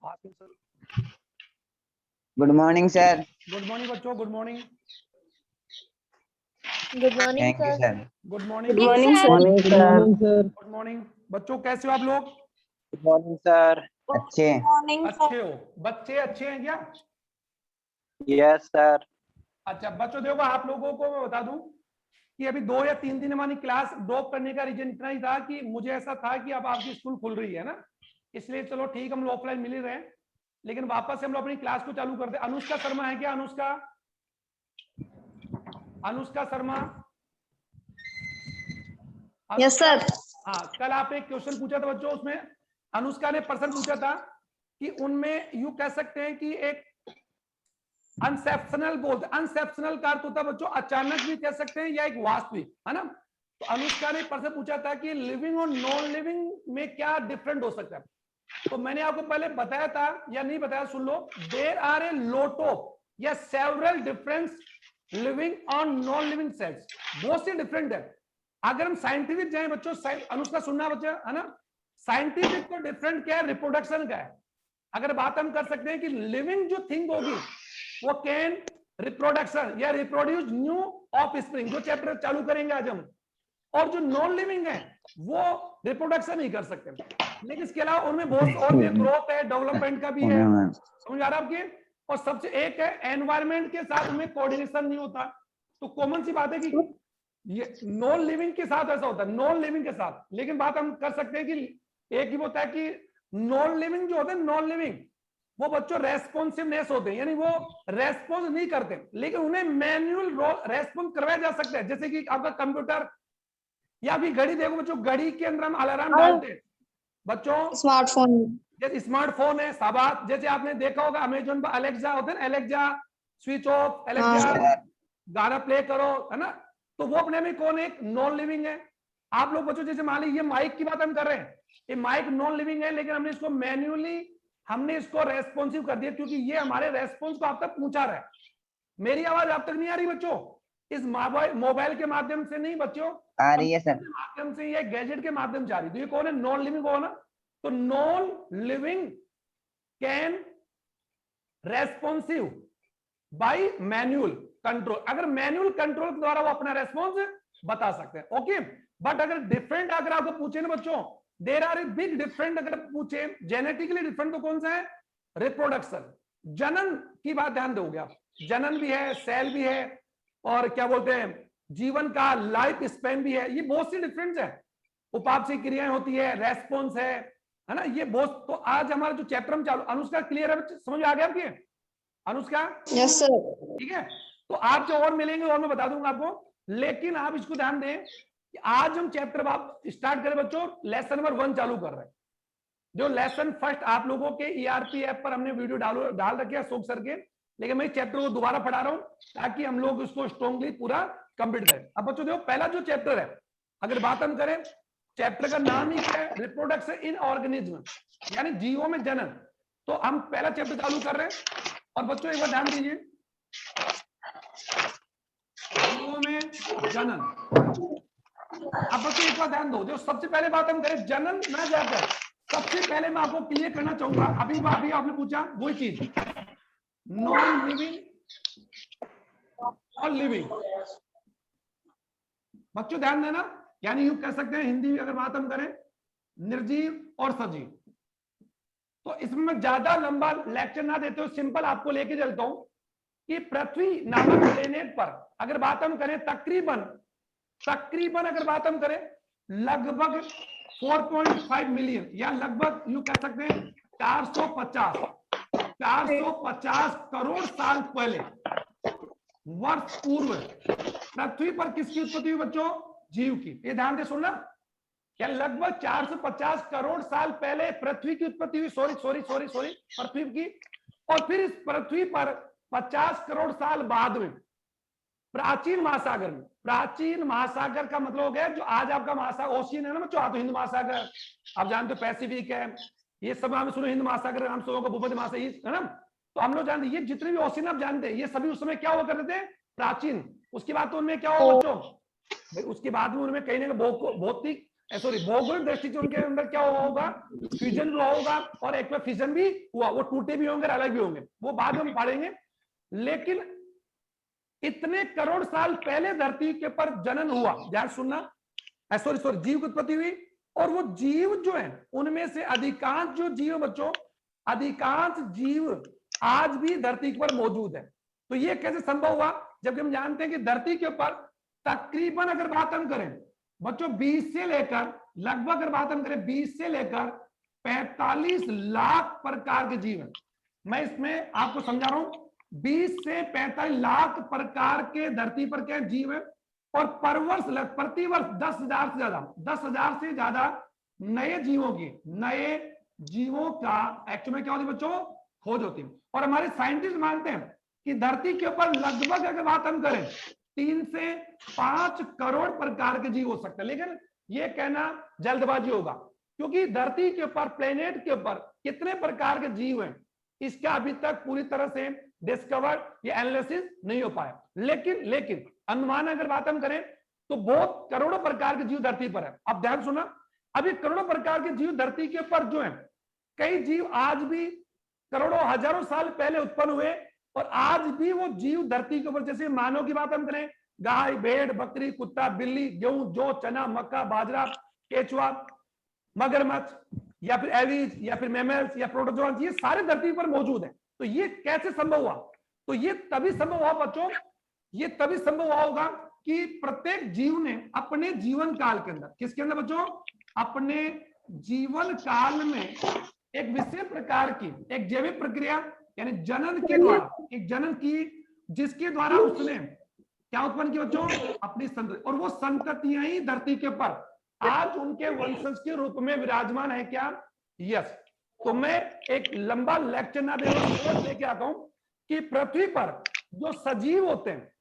Good morning sir. Good morning बच्चों, good morning. Good morning thank you sir. Sir. Good morning. Good morning sir. Good morning बच्चों, कैसे हो आप लोग? Good morning sir. अच्छे अच्छे हो? बच्चे अच्छे हैं क्या? Yes sir. अच्छा बच्चों देखो, आप लोगों को मैं बता दूं कि अभी 2 या 3 दिन हमारी क्लास ड्रॉप करने का रीजन इतना ही था कि मुझे ऐसा था कि अब आपकी स्कूल खुल रही है ना, इसलिए चलो ठीक, हम लोग ऑफलाइन मिल ही रहे हैं, लेकिन वापस से हम लोग अपनी क्लास को चालू करते हैं। अनुष्का शर्मा है क्या? अनुष्का, अनुष्का शर्मा। Yes sir. हाँ, कल आपने एक क्वेश्चन पूछा था बच्चों, उसमें अनुष्का ने प्रश्न पूछा था कि उनमें यूं कह सकते हैं कि एक अनसेप्शनल बोलते, अनसेप्शनल का अर्थ होता है बच्चों अचानक भी कह सकते हैं या एक वास्तविक, है ना। तो अनुष्का ने प्रश्न पूछा था कि लिविंग और नॉन लिविंग में क्या डिफरेंट हो सकता है। तो मैंने आपको पहले बताया था या नहीं बताया, सुन लो। There are a lot of या सेवरल डिफरेंस लिविंग और नॉन लिविंग सेल्स, बहुत से डिफरेंट है। अगर हम साइंटिफिक जाए बच्चों, अनुष्का सुनना बच्चा, है ना, साइंटिफिक तो डिफरेंट क्या है, रिप्रोडक्शन का है। अगर बात हम कर सकते हैं कि लिविंग जो थिंग होगी वो कैन रिप्रोडक्शन या रिप्रोड्यूस न्यू ऑफ स्प्रिंग, जो चैप्टर चालू करेंगे आज हम, और जो नॉन लिविंग है वो रिप्रोडक्शन नहीं कर सकते। लेकिन इसके अलावा उनमें बहुत और भी ग्रोथ है, डेवलपमेंट का भी है, समझ आ रहा है आपके। और सबसे एक है एनवायरमेंट के साथ उनमें कोऑर्डिनेशन नहीं होता। तो कॉमन सी बात है कि ये नॉन लिविंग के साथ ऐसा होता है, नॉन लिविंग के साथ। लेकिन बात हम कर सकते हैं कि एक ही होता है कि नॉन लिविंग जो होते हैं, नॉन लिविंग वो बच्चों रेस्पॉन्सिवनेस होते हैं, यानी वो रेस्पॉन्स नहीं करते, लेकिन उन्हें मैन्युअल रेस्पॉन्स करवाया जा सकता है। जैसे कि आपका कंप्यूटर या भी घड़ी देखो बच्चों, घड़ी के अंदर हम अलार्म डालते हैं बच्चों, स्मार्टफोन। जैसे स्मार्टफोन है साबात, जैसे आपने देखा होगा अमेजोन पर अलेक्सा होता है ना, अलेक्सा स्विच ऑफ, अलेक्सा गाना प्ले करो, है ना। तो वो अपने में कौन एक नॉन लिविंग है। आप लोग बच्चों जैसे मान लीजिए माइक की बात हम कर रहे हैं, ये माइक नॉन लिविंग है, लेकिन हमने इसको मैन्युअली हमने इसको रेस्पॉन्सिव कर दिया, क्योंकि ये हमारे रेस्पॉन्स को आप तक पहुंचा रहा है। मेरी आवाज आप तक नहीं आ रही बच्चों, इस मोबाइल के माध्यम से नहीं बच्चों, आ रही है सर। माध्यम से या गैजेट के माध्यम से आ रही। तो ये कौन है? नॉन लिविंग कौन है? तो non living can responsive by manual control, अगर मैन्युअल कंट्रोल के द्वारा वो अपना रेस्पॉन्स बता सकते हैं। ओके, बट अगर डिफरेंट अगर आपको पूछे ना बच्चों, there are a big different, अगर पूछे जेनेटिकली डिफरेंट तो कौन सा है? रिप्रोडक्शन, जनन की बात ध्यान दोगे आप, जनन भी है, सेल भी है, और क्या बोलते हैं जीवन का लाइफ स्पैन भी है, ये बहुत सी डिफरेंस है। उपापचय क्रियाएं होती है, रेस्पॉन्स है ना, ये बहुत। तो आज हमारा जो चैप्टर हम चालू, अनुष्का क्लियर है बच्चे, समझ आ गया आपके? Anushka yes sir. ठीक है। तो आप जो और मिलेंगे और मैं बता दूंगा आपको, लेकिन आप इसको ध्यान दें कि आज हम चैप्टर आप स्टार्ट करें बच्चों, लेसन नंबर 1 चालू कर रहे हैं। जो लेसन फर्स्ट आप लोगों के ईआरपी ऐप पर हमने वीडियो डाल रखे हैं अशोक सर के, लेकिन मैं चैप्टर को दोबारा पढ़ा रहा हूं ताकि हम लोग इसको स्ट्रॉन्गली पूरा कंप्लीट करें। अब बच्चों देखो, पहला जो चैप्टर है, अगर बात हम करें, चैप्टर का नाम ही क्या है? रिप्रोडक्शन इन ऑर्गेनिज्म, यानी जीवों में जनन। तो हम पहला चैप्टर चालू कर रहे हैं, और बच्चों एक बार ध्यान दीजिए, जीवों में जनन। अब बच्चों एक बार ध्यान दो, जो सबसे पहले बात हम करें जनन ना जाकर, सबसे पहले मैं आपको क्लियर करना चाहूंगा, अभी आपने पूछा वही चीज, नॉन लिविंग और लिविंग। बच्चों ध्यान देना, यानी यूं कह सकते हैं हिंदी में अगर बात हम करें, निर्जीव और सजीव। तो इसमें मैं ज्यादा लंबा लेक्चर ना देते हुए सिंपल आपको लेके चलता हूं कि पृथ्वी नामक प्लेनेट पर अगर बात हम करें, तकरीबन अगर बात हम करें लगभग 4.5 मिलियन, या लगभग यूं कह सकते हैं 450 करोड़ साल पहले, वर्ष पूर्व, पृथ्वी पर किसकी उत्पत्ति हुई बच्चों? जीव की। ये ध्यान से सुनना, क्या लगभग 450 करोड़ साल पहले पृथ्वी की उत्पत्ति हुई, सॉरी पृथ्वी की। और फिर इस पृथ्वी पर 50 करोड़ साल बाद में प्राचीन महासागर में, प्राचीन महासागर का मतलब हो गया जो आज आपका महासागर ओशियन है ना बच्चों, तो हिंद महासागर आप जानते हो, पैसिफिक है, ये सब नाम सुनो, हिंद महासागर नाम सुनो, भूमध्य महासागर है ना। तो हम लोग जानते हैं ये जितने भी ओशियन आप जानते हैं, ये सभी उस समय क्या हुआ करते थे? प्राचीन। उसके बाद तो उनमें क्या हुआ बच्चों? उसके बाद में उनमें कहीं ना कहीं भौतिक सॉरी भौगोलिक दृष्टि से उनके अंदर क्या हुआ होगा, फ्यूजन हुआ होगा, और एक में फिजन भी हुआ, वो टूटे भी होंगे, अलग भी होंगे, वो बाद में हम पढ़ेंगे। लेकिन इतने करोड़ साल पहले धरती के ऊपर जनन हुआ, ध्यान सुनना, सॉरी सॉरी जीव की उत्पत्ति हुई, और वो जीव जो है उनमें से अधिकांश जो जीव बच्चों, अधिकांश जीव आज भी धरती पर मौजूद है। तो ये कैसे संभव हुआ, जबकि हम जानते हैं कि धरती के ऊपर तकरीबन अगर बात हम करें बच्चों 20 से लेकर लगभग अगर बात हम करें 20 से लेकर 45 लाख प्रकार के जीव हैं। मैं इसमें आपको समझा रहा हूं, 20 से 45 लाख प्रकार के धरती पर क्या जीव है, और प्रतिवर्ष 10,000 से ज्यादा नए जीवों का एक्चुअली क्या होती है बच्चों, खोज होती है। और हमारे साइंटिस्ट मानते हैं कि धरती के ऊपर लगभग अगर बात हम करें 3 से 5 करोड़ प्रकार के जीव हो सकते हैं, लेकिन यह कहना जल्दबाजी होगा, क्योंकि धरती के ऊपर, प्लेनेट के ऊपर कितने प्रकार के जीव हैं इसका अभी तक पूरी तरह से डिस्कवर या एनालिसिस नहीं हो पाया। लेकिन अनुमान अगर बात हम करें तो बहुत करोड़ों प्रकार के जीव धरती पर है। अब ध्यान सुना, अभी करोड़ों प्रकार के जीव धरती के ऊपर जो है, कई जीव आज भी करोड़ों हजारों साल पहले उत्पन्न हुए, और आज भी वो जीव धरती के ऊपर, जैसे मानव की बात हम करें, गाय, भेड़, बकरी, कुत्ता, बिल्ली, गेहूं, जौ, चना, मक्का, बाजरा, केचुआ, मगरमच्छ, या फिर एविज, या फिर मैमल्स, या प्रोटोजोआ, ये सारे धरती पर मौजूद हैं। तो ये कैसे संभव हुआ, तो ये तभी संभव हुआ बच्चों, ये तभी संभव हुआ होगा कि प्रत्येक जीव ने अपने जीवन काल के अंदर, किसके अंदर बच्चों, अपने जीवन काल में एक विशेष प्रकार की एक जैविक प्रक्रिया, यानी जनन के द्वारा, एक जनन की जिसके द्वारा उसने क्या उत्पन्न की बच्चों, अपनी संतति, और वो संततियां ही धरती के ऊपर आज उनके वंशज के रूप में विराजमान है क्या, यस। तो मैं एक लंबा लेक्चर ना देकर लेके आता हूं कि पृथ्वी पर जो सजीव होते हैं,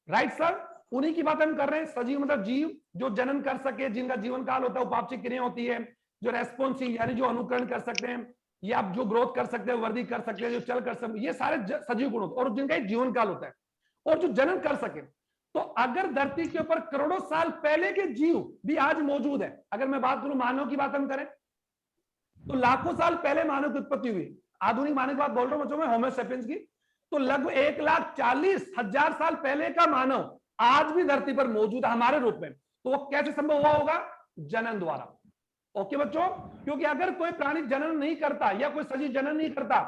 राइट सर, उन्हीं की बात हम कर रहे हैं। सजीव मतलब जीव जो जनन कर सके, जिनका जीवन काल होता है, उपापचय क्रिया होती है, जो रेस्पॉन्सिव यानी जो अनुकरण कर सकते हैं, या जो ग्रोथ कर सकते हैं, वृद्धि कर सकते हैं, जो चल कर सकते हैं, ये सारे सजीव गुण होते हैं, और जिनका एक जीवन काल होता है, और जो जनन कर सके। तो अगर धरती के ऊपर करोड़ों साल पहले के जीव भी आज मौजूद है, अगर मैं बात करूं मानव की बात हम करें तो लाखों साल पहले मानव की उत्पत्ति हुई, आधुनिक मानव की बात बोल रहा हूं बच्चों मैं, होमो सेपियंस की, तो लगभग 1,40,000 साल पहले का मानव आज भी धरती पर मौजूद है हमारे रूप में। तो वो कैसे संभव हुआ होगा, जनन द्वारा। ओके बच्चों, क्योंकि अगर कोई प्राणी जनन नहीं करता या कोई सजीव जनन नहीं करता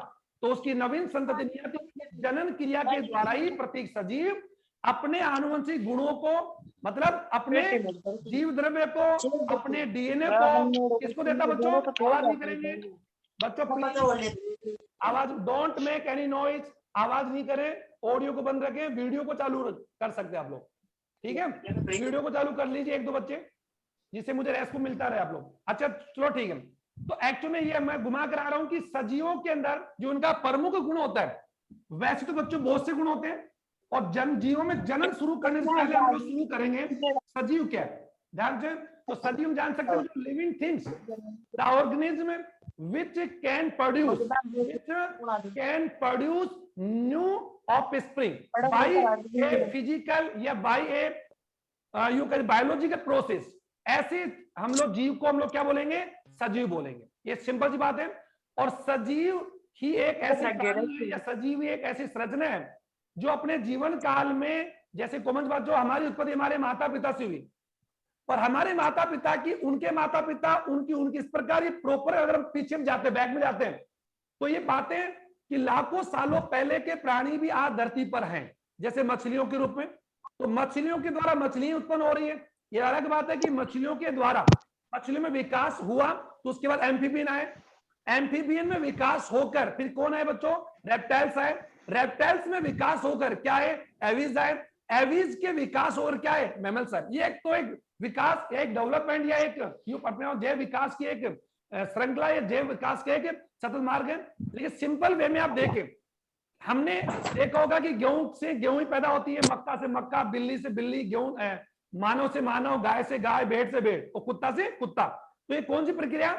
तो उसकी नवीन संतति नहीं आती। जनन क्रिया के द्वारा ही प्रत्येक सजीव अपने आनुवंशिक गुणों को, मतलब अपने जीव द्रव्य को, अपने डीएनए को किसको देता बच्चों, आवाज नहीं करेंगे बच्चों प्लीज, आवाज, डोंट मेक एनी नॉइज, आवाज नहीं करें, ऑडियो को बंद रखें, वीडियो को चालू कर सकते हैं आप लोग, ठीक है, वीडियो को चालू कर लीजिए एक दो बच्चे, जिससे मुझे रेस्पॉन्स मिलता रहे आप लोग। अच्छा चलो ठीक है, तो एक्चुअली में ये मैं घुमा कर आ रहा हूं कि सजीवों के अंदर जो उनका प्रमुख गुण होता है, वैसे तो बच्चों बहुत से गुण होते हैं, और जीवों में जनन शुरू करने से पहले हम लोग शुरू करेंगे सजीव क्या है, ध्यान से। तो सजीव हम जान सकते हैं जो living things, the organism which can produce new offspring by a physical या by a you can biological process, ऐसे हम लोग जीव को हम लोग क्या बोलेंगे, सजीव बोलेंगे। ये सिंपल सी बात है। और सजीव ही एक ऐसी या सजीव ही एक ऐसी संरचना है जो अपने जीवन काल में, जैसे कॉमन बात, जो हमारी उत्पत्ति हमारे माता पिता से हुई, और हमारे माता पिता की, उनके माता पिता, उनकी इस प्रकार ये प्रॉपर, अगर हम पीछे में जाते हैं, बैक में जाते हैं, तो ये बातें कि लाखों सालों पहले के प्राणी भी आज धरती पर हैं, जैसे मछलियों के रूप में। तो मछलियों के द्वारा मछलियां उत्पन्न हो रही है, ये अलग बात है कि मछलियों के द्वारा मछलियों में विकास हुआ, तो उसके बाद एम्फीबियन आए, एम्फीबियन में विकास होकर फिर कौन आए बच्चों, रेप्टाइल्स आए, रेप्टाइल्स में विकास होकर क्या है, एविज आए, एविज के विकास होकर क्या है, मैमल्स आए। ये एक तो एक विकास, एक डेवलपमेंट, या एक अपने जैव विकास की एक श्रृंखला, या जैव विकास के एक सतत मार्ग है। लेकिन सिंपल वे में आप देखें, हमने देखा होगा कि गेहूं से गेहूं ही पैदा होती है, मक्का से मक्का, बिल्ली से बिल्ली, गेहूं, मानव से मानव, गाय से गाय, भेड़ से भेड़, और कुत्ता से कुत्ता। तो ये कौन सी प्रक्रिया,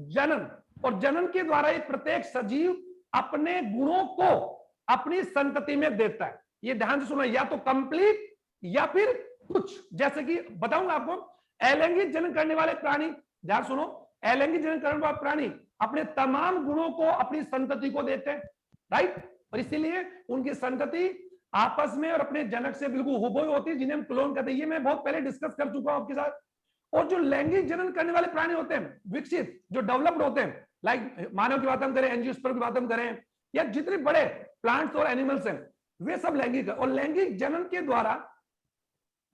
जनन। और जनन के द्वारा ही प्रत्येक सजीव अपने गुणों को अपनी संतति में देता है। ये ध्यान से सुनो, या तो कंप्लीट या फिर कुछ, जैसे कि बताऊंगा आपको, अलैंगिक जनन करने वाले प्राणी, ध्यान सुनो, अलैंगिक जनन करने वाले प्राणी अपने तमाम गुणों को अपनी संतति को देते हैं, राइट, और इसीलिए उनकी संतति आपस में और अपने जनक से बिल्कुल हुबहू होती है, जिन्हें हम क्लोन कहते हैं। ये मैं बहुत पहले डिस्कस कर चुका हूं आपके साथ। और जो लैंगिक जनन करने वाले प्राणी होते हैं, विकसित जो डेवलप्ड होते हैं, लाइक मानव की बात हम करें, एंजियोस्पर्म की बात हम करें, या जितने बड़े प्लांट्स और एनिमल्स हैं, वे सब लैंगिक है। और लैंगिक जनन के द्वारा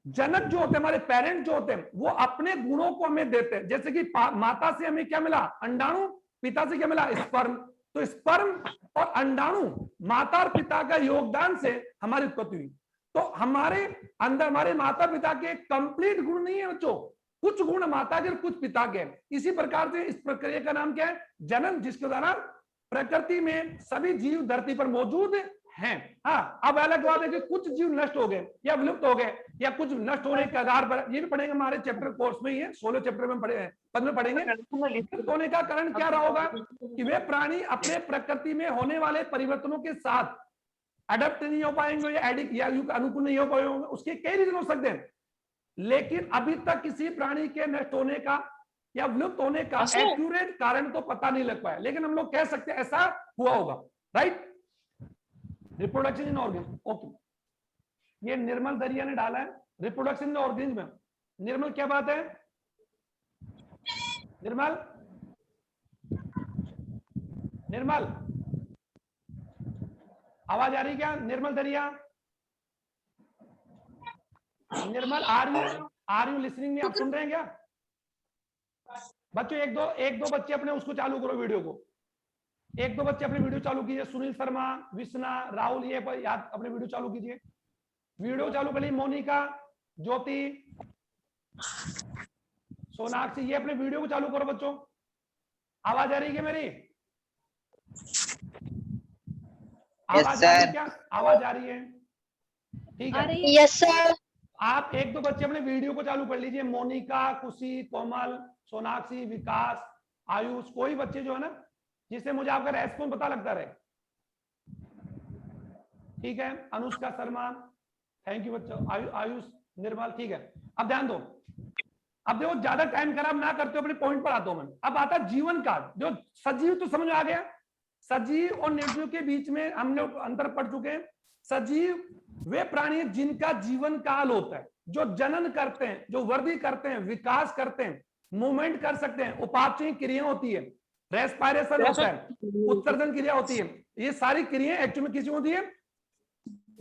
जनक जो होते हैं, हमारे पेरेंट जो होते हैं, वो अपने गुणों को हमें देते हैं। जैसे कि माता से हमें क्या मिला? अंडाणु, पिता से क्या मिला? स्पर्म। तो स्पर्म और अंडाणु, माता और पिता का योगदान से हमारी उत्पत्ति हुई। तो हमारे अंदर हमारे माता पिता के कंप्लीट गुण नहीं है बच्चों, कुछ गुण माता के और कुछ पिता के। इसी प्रकार से इस प्रक्रिया का नाम क्या है? जनन, जिसके द्वारा प्रकृति में सभी जीव धरती पर मौजूद हैं। हाँ, अब अलग बात है कि कुछ जीव नष्ट हो गए या विलुप्त हो गए या कुछ नष्ट होने के आधार पर, ये भी पढ़ेंगे हमारे चैप्टर कोर्स में ही है, 16 चैप्टर में पढ़े हैं, 15 में पढ़ेंगे। विलुप्त होने का कारण क्या रहा होगा? कि वे प्राणी अपने प्रकृति में होने वाले परिवर्तनों के साथ अडेप्ट नहीं हो पाएंगे या अनुकूल नहीं हो पाएंगे। उसके कई रीजन हो सकते हैं, लेकिन अभी तक किसी प्राणी के नष्ट होने का या विलुप्त होने का एक्यूरेट कारण तो पता नहीं लग पाया, लेकिन हम लोग कह सकते हैं ऐसा हुआ होगा, right. Reproduction in organ, okay. ये निर्मल दरिया ने डाला है, रिप्रोडक्शन इन ऑर्गन में। निर्मल क्या बात है? निर्मल, निर्मल आवाज आ रही क्या? निर्मल दरिया, निर्मल आर यू लिसनिंग में? आप सुन रहे हैं क्या बच्चों? एक दो बच्चे अपने उसको चालू करो, वीडियो को। एक दो बच्चे अपने वीडियो चालू कीजिए। सुनील शर्मा, विष्णा, राहुल, ये याद अपने वीडियो चालू कीजिए। वीडियो चालू कर ली। मोनिका, ज्योति, सोनाक्षी, ये अपने वीडियो को चालू करो बच्चों। आवाज आ रही है मेरी? आवाज आ रही है क्या? आवाज आ रही है? ठीक है, यस सर। आप एक दो बच्चे अपने वीडियो को चालू कर लीजिए। मोनिका, खुशी, कोमल, सोनाक्षी, विकास, आयुष, कोई बच्चे जो है ना जिससे मुझे आपका रेस्पॉन्स पता लगता रहे, ठीक है। अनुष्का शर्मा, थैंक यू बच्चों। आयुष, निर्मल, ठीक है। अब ध्यान दो, अब देखो ज्यादा टाइम खराब ना करते हो, अपने पॉइंट पर आता हूं मैं। अब आता जीवन काल। जो सजीव तो समझ में आ गया, सजीव और निर्जीव के बीच में हम लोग अंतर पढ़ चुके हैं। सजीव वे प्राणी जिनका जीवन काल होता है, जो जनन करते हैं, जो वृद्धि करते हैं, विकास करते हैं, मूवमेंट कर सकते हैं, उपापचयी क्रिया होती है, रेस्पिरेशन होता है, उत्सर्जन क्रिया होती है। ये सारी क्रियाएं एक्चुअली में किसी होती है?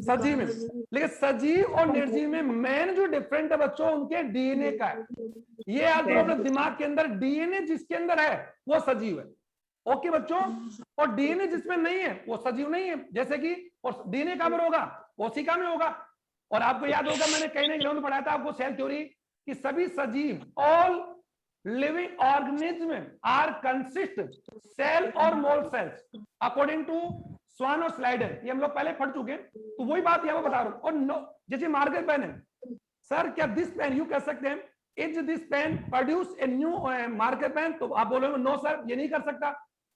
सजीव में। लेकिन सजीव और निर्जीव में मेन जो डिफरेंट है बच्चों, उनके डीएनए का है। ये याद रखो अपने दिमाग के अंदर, डीएनए जिसके अंदर है वो सजीव है, ओके बच्चों। और डीएनए जिसमें नहीं है वो सजीव नहीं है। जैसे कि और डीएनए कहां पर होगा? कोशिका में होगा। और आपको याद होगा मैंने कहीं ना कहीं पढ़ाया था आपको सेल थ्योरी, कि सभी सजीव, all living organism are consist cell और मोल सेल्स अकॉर्डिंग टू स्वान और स्लाइडर। ये हम लोग पहले पढ़ चुके हैं, तो वही बात यहाँ बता रहा हूं। और जैसे मार्कर पेन है, सर क्या दिस पेन, यू कह सकते हैं is this pen produce a new marker pen? तो आप बोलोगे नो सर, ये नहीं कर सकता।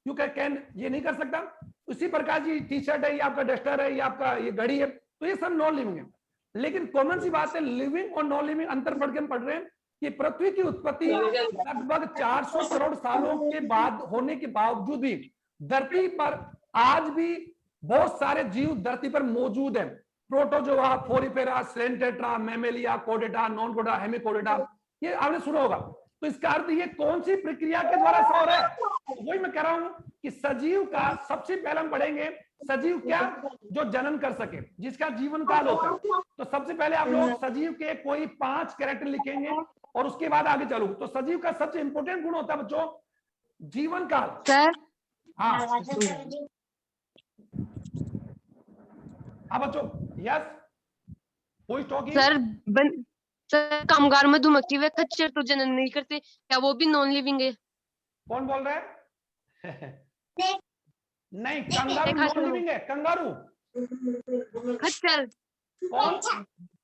यू कैन, ये नहीं कर सकता। उसी प्रकार की टी शर्ट है, या आपका डस्टर है, या आपका ये घड़ी है, तो ये सब नॉन लिविंग है। लेकिन कॉमन सी बात है, लिविंग और नॉन लिविंग अंतर पढ़ के हम पढ़ रहे हैं कि पृथ्वी की उत्पत्ति लगभग 400 करोड़ सालों के बाद होने के बावजूद भी धरती पर आज भी बहुत सारे जीव धरती पर मौजूद हैं। प्रोटोजोआ, फोरिफेरा, सेंटेट्रा, मैमेलिया, कोडेटा, नॉन कोडेटा, हेमिकोडेटा, ये आपने सुना होगा। तो इसका अर्थ ये कौन सी प्रक्रिया के द्वारा ऐसा हो रहा है? वही मैं कह रहा हूं कि सजीव का सबसे पहले हम पढ़ेंगे सजीव क्या? जो जनन कर सके, जिसका जीवन काल होता है। तो सबसे पहले आप लोग सजीव के कोई 5 कैरेक्टर लिखेंगे और उसके बाद आगे चलो। तो सजीव का सबसे इंपॉर्टेंट गुण होता है बच्चों जीवन काल। सर हाँ बच्चों, यस कोई टॉकिंग? सर कामगार मधुमक्खी व खच्चर तो जनन नहीं करते, क्या वो भी नॉन लिविंग है? कौन बोल रहा है? नहीं, कंगारू नॉन लिविंग है। कंगारू, खच्चर, कौन?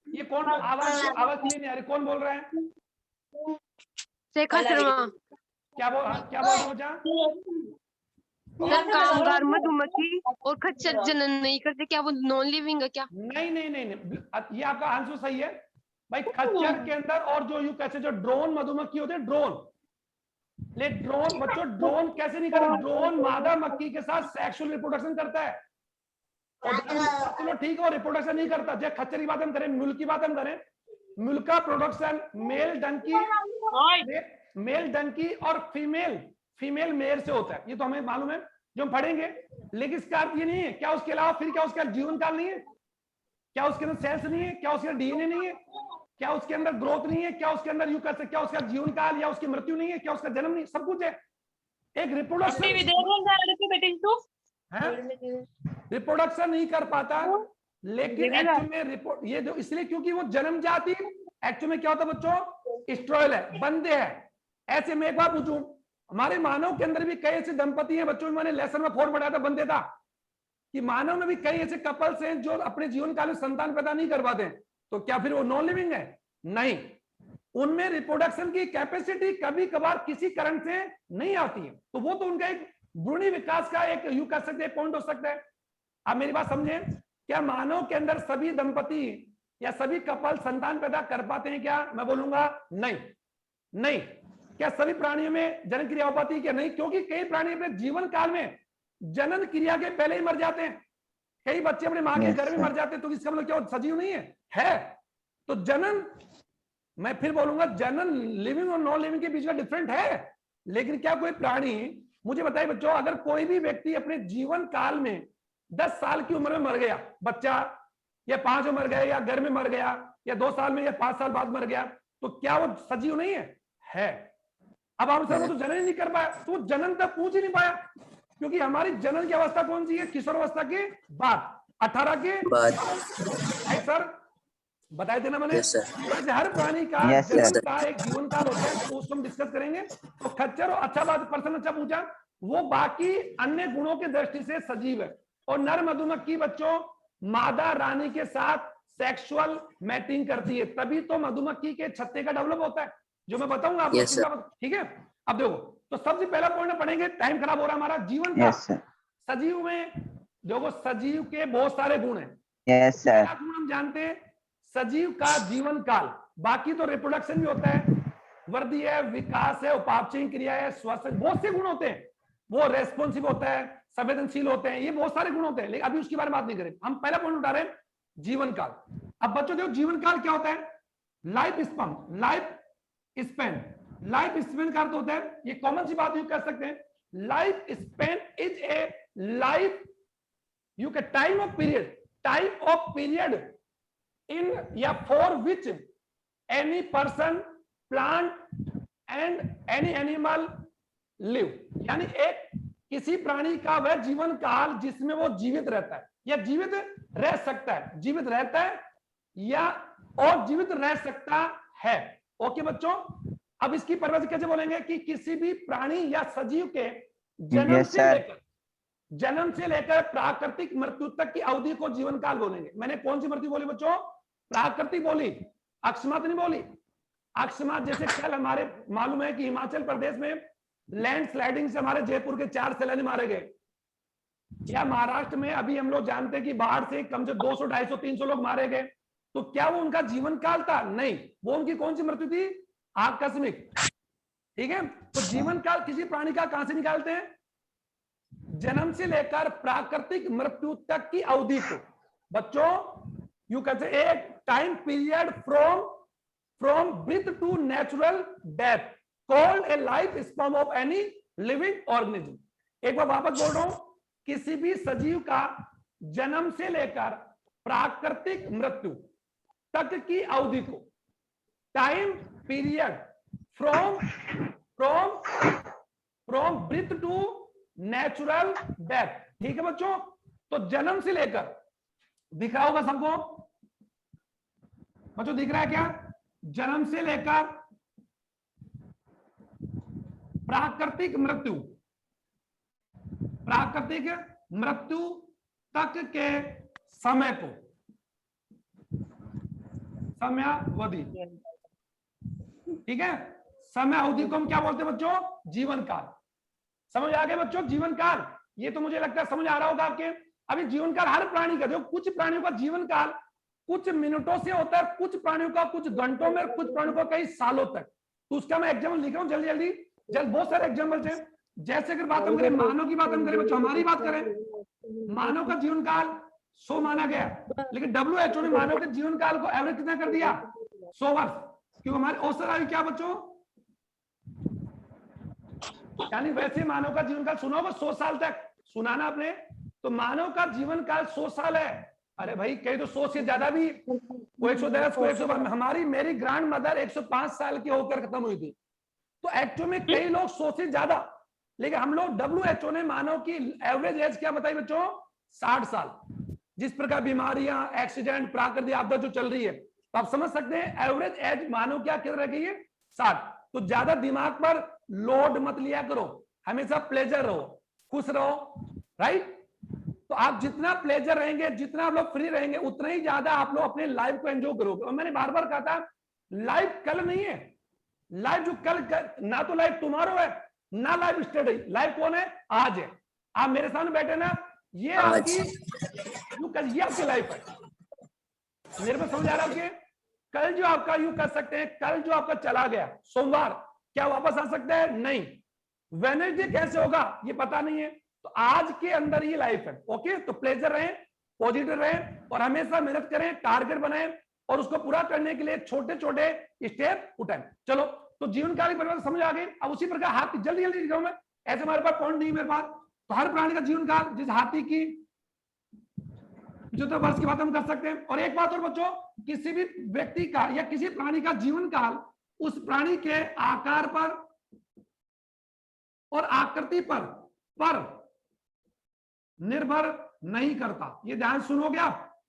ये कौन? आवाज क्लियर नहीं आ रही, कौन बोल रहा है? शेखर शर्मा। क्या बोल रहा? सर कामगार मधुमक्खी और खच्चर जनन नहीं करते, क्या वो नॉन लिविंग है क्या? नहीं, ये आपका आंसर सही है। भाई खच्चर के अंदर और जो यू कैसे जो ड्रोन मधुमक्खी होते हैं, ड्रोन, ले ड्रोन बच्चों, ड्रोन कैसे नहीं करता, ड्रोन मादा मक्खी के साथ सेक्सुअल रिप्रोडक्शन करता है। और चलो ठीक है, वो रिप्रोडक्शन नहीं करता। जब खच्चर की बात हम करें, म्यूल की बात हम करें, म्यूल का प्रोडक्शन मेल डंकी और फीमेल मेल से होता है, ये तो हमें मालूम है, जो हम पढ़ेंगे। लेकिन इसका अर्थ ये नहीं है, क्या उसके अलावा फिर क्या उसका जीवन काल नहीं है, क्या उसके अंदर सेल्स नहीं है, क्या उसके अंदर डीएनए नहीं है, क्या उसके अंदर ग्रोथ नहीं है, क्या उसके अंदर क्या उसका जीवन काल या उसकी मृत्यु नहीं है, क्या उसका जन्म नहीं, सब कुछ है। एक रिप्रोडक्शन नहीं कर पाता, लेकिन एक्चुअल में रिपोर्ट ये जो इसलिए क्योंकि वो जन्म जाती, एक्चुअल में क्या होता है बच्चों, स्ट्रॉयल है, बंदे हैं। ऐसे मैं एक बात पूछूं, हमारे मानव के अंदर भी कई ऐसे दंपति हैं, बच्चों मैंने लेसन में 4 पढ़ाया था, बंदे था, कि मानव में भी कई ऐसे कपल्स हैं जो अपने जीवन काल में संतान पैदा नहीं कर पाते। तो क्या फिर वो नॉन लिविंग है? नहीं, उनमें रिप्रोडक्शन की कैपेसिटी कभी कभार किसी कारण से नहीं आती है, तो वो तो उनका एक भ्रूणी विकास का एक यू कह सकते हैं पॉइंट हो सकता है। आप मेरी बात समझे, क्या मानव के अंदर सभी दंपति या सभी कपल संतान पैदा कर पाते हैं? क्या मैं बोलूंगा नहीं, नहीं। क्या सभी प्राणियों में जनन क्रिया हो पाती है? क्या नहीं, क्योंकि कई प्राणी अपने जीवन काल में जनन क्रिया के पहले ही मर जाते हैं। कई बच्चे अपने मां के घर में मर जाते हैं, तो इसका मतलब क्या सजीव नहीं है? तो जनन, मैं फिर बोलूंगा, जनन लिविंग और नॉन लिविंग के बीच का डिफरेंट है। लेकिन क्या कोई प्राणी, मुझे बताइए बच्चों, अगर कोई भी व्यक्ति अपने जीवन काल में 10 साल की उम्र में मर गया बच्चा, या 5 में मर गया, या घर में मर गया, या 2 साल में या 5 साल बाद मर गया, तो क्या वो सजीव नहीं है? अब आप सर वो तो जनन ही नहीं कर पाया, तो वो जनन तक पहुंच ही नहीं पाया, क्योंकि हमारी जनन की अवस्था कौन सी है? किशोर अवस्था के बाद, 18 के बाद। सर बताए थे ना मैंने। वैसे हर प्राणी का जनन का एक जीवन काल होता है, तो उसको हम डिस्कस करेंगे। तो खच्चर, अच्छा बात पर्सन अच्छा पूछा, वो बाकी अन्य गुणों की दृष्टि से सजीव है। और नर मधुमक्खी बच्चों मादा रानी के साथ सेक्सुअल मैटिंग करती है, तभी तो मधुमक्खी के छत्ते का डेवलप होता है, जो मैं बताऊंगा आपको। ठीक है, अब देखो, तो सबसे पहला पॉइंट पढ़ेंगे, टाइम खराब हो रहा है हमारा। जीवन का सजीव में देखो, सजीव के बहुत सारे गुण हैं। पहला गुण हम जानते हैं, सजीव का जीवन काल, बाकी तो रिप्रोडक्शन भी होता है, वृद्धि है, विकास है, उपापचयी क्रिया है, स्वास्थ्य, बहुत से गुण होते हैं। वो रेस्पॉन्सिव होता है, संवेदनशील होते हैं, ये बहुत सारे गुण होते हैं, लेकिन अभी उसके बारे में बात नहीं करें। हम पहला पॉइंट उठा रहे हैं, जीवन काल। अब बच्चों देखो, जीवन काल क्या होता है? लाइफ स्पैन, लाइफ स्पैन का अर्थ होता है, ये कॉमन सी बात यू कह सकते हैं, life span is a life you can time of period in या for which any person, plant and any animal live, यानी एक किसी प्राणी का वह जीवन काल जिसमें वो जीवित रहता है या जीवित रह सकता है, जीवित रहता है या और जीवित रह सकता है। ओके बच्चों, अब इसकी परिभाषा कैसे बोलेंगे कि किसी भी प्राणी या सजीव के जन्म से लेकर प्राकृतिक मृत्यु तक की अवधि को जीवन काल बोलेंगे। मैंने कौन सी मृत्यु बोली बच्चों? प्राकृतिक बोली, अकस्मात नहीं बोली। अकस्मात जैसे कल हमारे मालूम है कि हिमाचल प्रदेश में लैंडस्लाइडिंग से हमारे जयपुर के 4 सैलानी मारे गए, या महाराष्ट्र में अभी हम लोग जानते हैं कि बाढ़ से कम से 200, 250, 300 लोग मारे गए। तो क्या वो उनका जीवन काल था? नहीं, वो उनकी कौन सी मृत्यु थी? आकस्मिक। ठीक है, तो जीवन काल किसी प्राणी का कहां से निकालते हैं? जन्म से लेकर प्राकृतिक मृत्यु तक की अवधि को बच्चों यू कैन से एक time period from birth to natural death called a life span of any living organism. एक बार वापस बोल रहा हूं, किसी भी सजीव का जन्म से लेकर प्राकृतिक मृत्यु तक की अवधि को time period from birth to natural death. ठीक है बच्चों, तो जन्म से लेकर, दिख रहा होगा सबको बच्चों, दिख रहा है क्या? जन्म से लेकर प्राकृतिक मृत्यु तक के समय को समयावधि। ठीक है, समय अवधि को हम क्या बोलते हैं बच्चों? जीवन काल। समझ आ गए बच्चों? जीवन काल, ये तो मुझे लगता है समझ आ रहा होगा आपके। अभी जीवन काल हर प्राणी का, जो कुछ प्राणियों का जीवन काल कुछ मिनटों से होता है, कुछ प्राणियों का कुछ घंटों में, कुछ प्राणियों का कई सालों तक। तो उसका मैं एग्जाम्पल लिख रहा हूँ जल्दी जल्दी, बहुत सारे एग्जाम्पल हैं। जैसे अगर बात हम करें मानव की बात हम करें बच्चों, हमारी बात करें, मानव का जीवन काल 100 माना गया, लेकिन WHO ने मानव के जीवन काल को एवरेज कितना कर दिया, 100 वर्ष, क्योंकि हमारे औसत आयु क्या बच्चों, यानी वैसे मानव का जीवन काल सुना होगा 100 साल तक, सुनाना आपने, तो मानव का जीवन काल 100 साल है। अरे भाई कई तो 100 से ज्यादा भी, वो 110 को 112, हमारी मेरी ग्रैंड मदर 105 साल की होकर खत्म हुई थी। तो एक्चुअल में कई लोग 100 से ज्यादा, लेकिन हम लोग WHO ने मानव की एवरेज एज क्या बताई बच्चों, 60 साल। जिस प्रकार बीमारियां, एक्सीडेंट, प्राकृतिक आपदा जो चल रही है, तो आप समझ सकते हैं एवरेज एज मानव क्या कितना रह गई है, 60। तो ज्यादा दिमाग पर लोड मत लिया करो, हमेशा प्लेजर रहो, खुश रहो, राइट। तो आप जितना प्लेजर रहेंगे, जितना आप लोग फ्री रहेंगे, उतना ही ज्यादा आप लोग अपने लाइफ को एंजॉय करोगे। और मैंने बार बार कहा था, लाइफ कल नहीं है, लाइफ जो कल ना तो लाइफ टुमारो है, ना लाइफ स्टडी, लाइफ कौन है, आज है। आप मेरे सामने बैठे ना, ये आपकी ये आपकी लाइफ है। मेरे को समझ आ रहा है, कल जो आपका यूं कर सकते हैं, कल जो आपका चला गया सोमवार, क्या वापस आ सकता है, नहीं। वेडनेसडे कैसे होगा ये पता नहीं है। तो आज के अंदर ये लाइफ है। ओके, तो प्लेजर रहें, पॉजिटिव रहें, और हमेशा मेहनत करें, टारगेट बनाएं, और उसको पूरा करने के लिए छोटे छोटे स्टेप उठाएं। चलो, तो जीवन काल की परिभाषा समझ आ गई। अब उसी प्रकार हाथी, जल्दी जल्दी लिख रहा हूं मैं, ऐसे हमारे पास पॉइंट नहीं मेरे पास। तो हर प्राणी का जीवन काल, जिस हाथी की 75 वर्ष की बात हम कर सकते हैं। और एक बात और बच्चों, किसी भी व्यक्ति का या किसी प्राणी का जीवन काल उस प्राणी के आकार पर और आकृति पर निर्भर नहीं करता। ये ध्यान सुनोगे आप,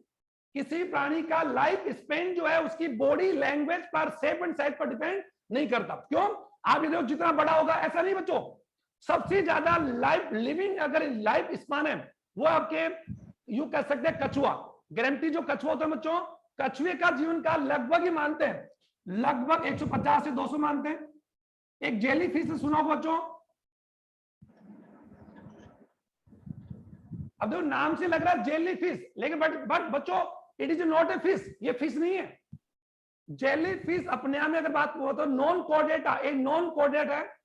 किसी प्राणी का लाइफ स्पेन जो है उसकी बॉडी लैंग्वेज पर, शेप एंड साइज पर डिपेंड नहीं करता। क्यों? आप ये देखो, जितना बड़ा होगा, ऐसा नहीं बच्चों, सबसे ज्यादा लाइफ लिविंग अगर लाइफ स्पान है वो आपके यूं कह सकते हैं कछुआ, गारंटी जो कछुआ होता है बच्चों, कछुए का जीवन काल लगभग ही मानते हैं, लगभग 150 से 200 मानते हैं। एक जेली फिश सुना होगा बच्चों, अब देखो नाम से लग रहा है जेली फिश, लेकिन बट बच्चों it is not a fish, ये फिश नहीं है। जेली फिश अपने आप में अगर बात हो तो नॉन कोऑर्डिनेटा, एक नॉन कोऑर्डिनेट है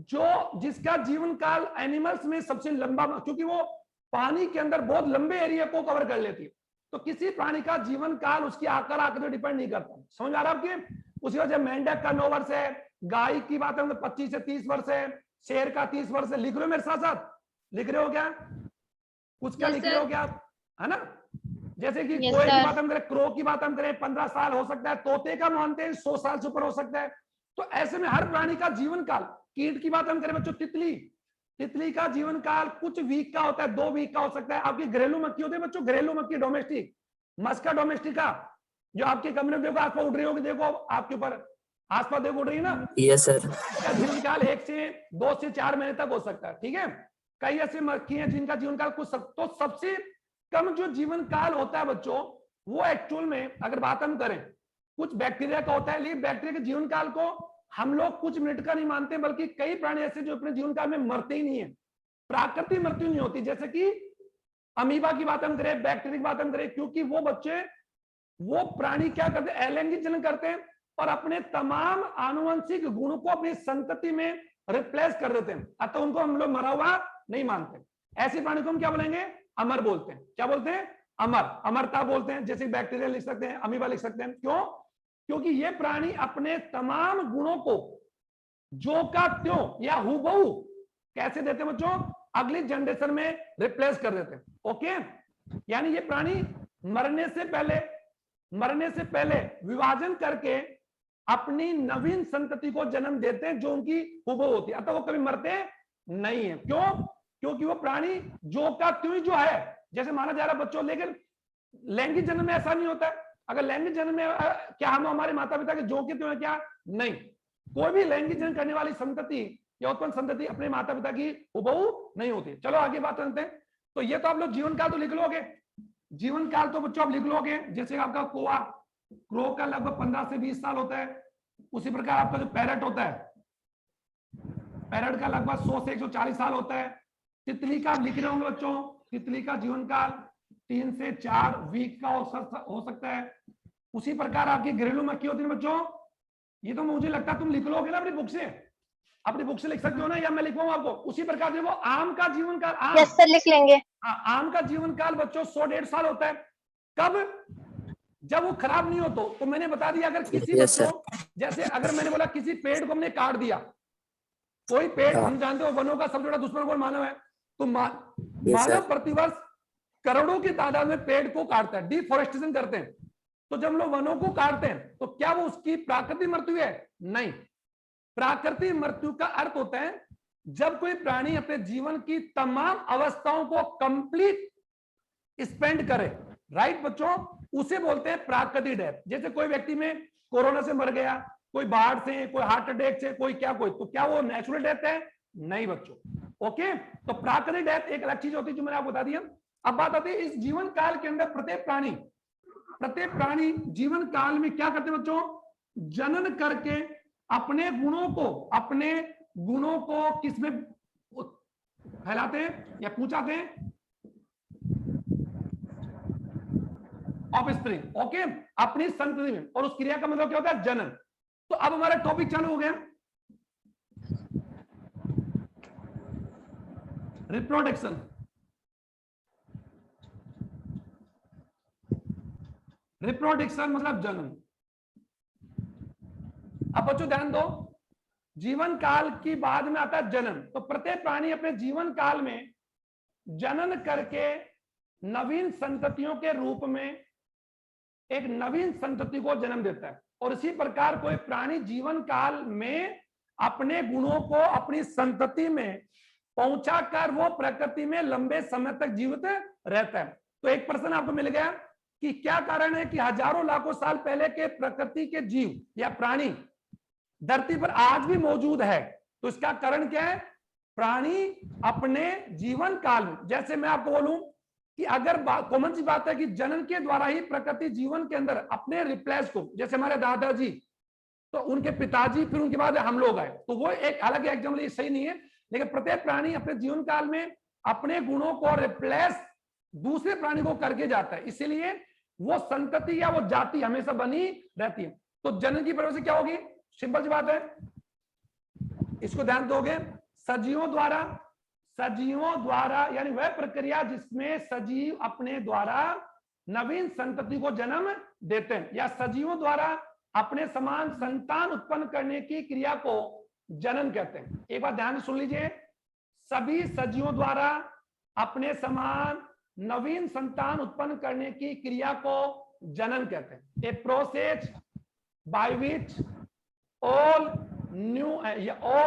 जो जिसका जीवन काल एनिमल्स में सबसे लंबा, क्योंकि वो पानी के अंदर बहुत लंबे एरिया को कवर कर लेती है। तो किसी प्राणी का जीवन काल उसकी आकार आकृति डिपेंड नहीं करता। समझ आ रहा है आपके? उसी वजह मेंढक का 9 वर्ष है, गाय की बात है 25 से 30 वर्ष है, शेर का 30 वर्ष है। लिख रहे हो मेरे साथ साथ? लिख रहे हो क्या? कुछ क्या लिख रहे हो क्या आप, है ना? जैसे कि कोई की बात हम करें, क्रो की बात हम करें 15 साल हो सकता है, तोते का मानते हैं 100 साल से ऊपर हो सकता है। तो ऐसे में हर प्राणी का जीवन काल, कीट की बात हम करें बच्चों, तितली का जीवन काल कुछ वीक का होता है, 2 वीक का हो सकता है। आपकी घरेलू मक्खी होती है बच्चों, घरेलू मक्खी डोमेस्टिक, मस्का डोमेस्टिका, जो आपके कमरे में देखो आसपास उड़ रही होगी, देखो आपके ऊपर आसपास देखो उड़ रही है ना, यस सर। जीवन काल 1 से 2 से 4 महीने तक हो सकता है। ठीक है, कई ऐसे मक्खी हैं जिनका जीवन काल कुछ तो सबसे कम जो जीवन काल होता है बच्चों, वो एक्चुअल में अगर बात हम करें कुछ बैक्टीरिया का होता है, लेकिन बैक्टीरिया के जीवन काल को हम लोग कुछ मिनट का नहीं मानते, बल्कि कई प्राणी ऐसे जो अपने जीवन काल में मरते ही नहीं है, प्राकृतिक मृत्यु नहीं होती। जैसे कि अमीबा की बात हम करें, बैक्टीरिया की बात हम करें, क्योंकि वो बच्चे, वो प्राणी क्या करते हैं, अलैंगिक जनन करते हैं और अपने तमाम आनुवंशिक गुणों को अपनी संतति में रिप्लेस कर देते हैं, अतः उनको हम लोग मरा हुआ नहीं मानते। ऐसे प्राणी को हम क्या बोलेंगे, अमर बोलते हैं। क्या बोलते हैं? अमर, अमरता बोलते हैं। जैसे बैक्टीरिया लिख सकते हैं, अमीबा लिख सकते हैं। क्यों? क्योंकि ये प्राणी अपने तमाम गुणों को जो का त्यों या हूबहू कैसे देते हैं बच्चों, अगली जनरेशन में रिप्लेस कर देते हैं। ओके, यानी ये प्राणी मरने से पहले विभाजन करके अपनी नवीन संतति को जन्म देते हैं जो उनकी हूबहू होती है, अतः वो कभी मरते नहीं है। क्यों? क्योंकि वो प्राणी जो का त्यों जो है जैसे माना जा रहा है बच्चों। लेकिन लैंगिक जन्म में ऐसा नहीं होता है। अगर लैंगिक जन्म में क्या हम हमारे माता पिता के जो के त्यों है क्या? नहीं, कोई भी लैंगिक जन्म करने वाली संतति या उत्पन्न संतति अपने माता पिता की हूबहू नहीं होती। चलो आगे बात करते हैं। तो ये तो आप लोग जीवन काल तो लिख लोगे, जीवन काल तो बच्चों आप लिख लोगे। जैसे आपका क्रो का लगभग 15 से 20 साल होता है, उसी प्रकार आपका जो पैरट होता है, पैरट का लगभग 100 से 140 साल होता है। तितली का लिख रहे होंगे बच्चों, तितली का जीवन काल 3 से 4 वीक का हो सकता है। उसी प्रकार आपकी घरेलू मक्खी होती है बच्चों, ये तो मुझे लगता है तुम लिख लोगे ना अपनी बुक से, अपनी बुक से लिख सकते हो ना, या मैं लिखवाऊं आपको? उसी प्रकार देखो आम का जीवन काल, आम, यस सर, लिख लेंगे। आम का जीवन काल बच्चों 100-150 साल होता है। कब? जब वो खराब नहीं हो तो मैंने बता दिया, अगर किसी बच्चों, जैसे अगर मैंने बोला किसी पेड़ को हमने काट दिया, कोई पेड़, हम जानते हो वनों का सबसे बड़ा दुश्मन कौन? मानव है। तो मानव प्रतिवर्ष करोड़ों की तादाद में पेड़ को काटता है, डिफोरेस्टेशन करते हैं। तो जब हम लोग वनों को काटते हैं तो क्या वो उसकी प्राकृतिक मृत्यु है? नहीं। प्राकृतिक मृत्यु का अर्थ होता है जब कोई प्राणी अपने जीवन की तमाम अवस्थाओं को कंप्लीट स्पेंड करे, राइट बच्चों, उसे बोलते हैं प्राकृतिक डेथ। जैसे कोई व्यक्ति में कोरोना से मर गया, कोई बाढ़ से, कोई हार्ट अटैक से, कोई क्या, कोई, तो क्या वो नेचुरल डेथ है? नहीं बच्चों। ओके, तो प्राकृतिक डेथ एक अलग चीज होती है जो मैंने आपको बता दिया। अब बात आती है इस जीवन काल के अंदर प्रत्येक प्राणी जीवन काल में क्या करते हैं बच्चों? जनन करके अपने गुणों को किसमें फैलाते हैं या पहुंचाते हैं? ऑफस्प्रिंग। ओके, अपनी संतति में। और उस क्रिया का मतलब क्या होता है? जनन। तो अब हमारा टॉपिक चालू हो गया, रिप्रोडक्शन। रिप्रोडक्शन मतलब जनन। अब बच्चों ध्यान दो, जीवन काल की बाद में आता है जनन। तो प्रत्येक प्राणी अपने जीवन काल में जनन करके नवीन संततियों के रूप में एक नवीन संतति को जन्म देता है। और इसी प्रकार कोई प्राणी जीवन काल में अपने गुणों को अपनी संतति में पहुंचाकर वो प्रकृति में लंबे समय तक जीवित रहता है। तो एक प्रश्न आपको मिल गया कि क्या कारण है कि हजारों लाखों साल पहले के प्रकृति के जीव या प्राणी धरती पर आज भी मौजूद है? तो इसका कारण क्या है? प्राणी अपने जीवन काल में, जैसे मैं आपको बोलूं कि अगर कॉमन सी बात है कि जनन के द्वारा ही प्रकृति जीवन के अंदर अपने रिप्लेस को, जैसे हमारे दादाजी, तो उनके पिताजी, फिर उनके बाद हम लोग आए, तो वो एक अलग एग्जाम्पल, ये सही नहीं है, लेकिन प्रत्येक प्राणी अपने जीवन काल में अपने गुणों को रिप्लेस दूसरे प्राणी को करके जाता है, इसीलिए वो संतति या वो जाति हमेशा बनी रहती है। तो जनन की वजह से क्या होगी? सिंपल सी बात है, इसको ध्यान दोगे, सजीवों द्वारा यानी वह प्रक्रिया जिसमें सजीव अपने द्वारा नवीन संतति को जन्म देते हैं, या सजीवों द्वारा अपने समान संतान उत्पन्न करने की क्रिया को जनन कहते हैं। एक बात ध्यान से सुन लीजिए, सभी सजीवों द्वारा अपने समान नवीन संतान उत्पन्न करने की क्रिया को जनन कहते हैं। A process by which all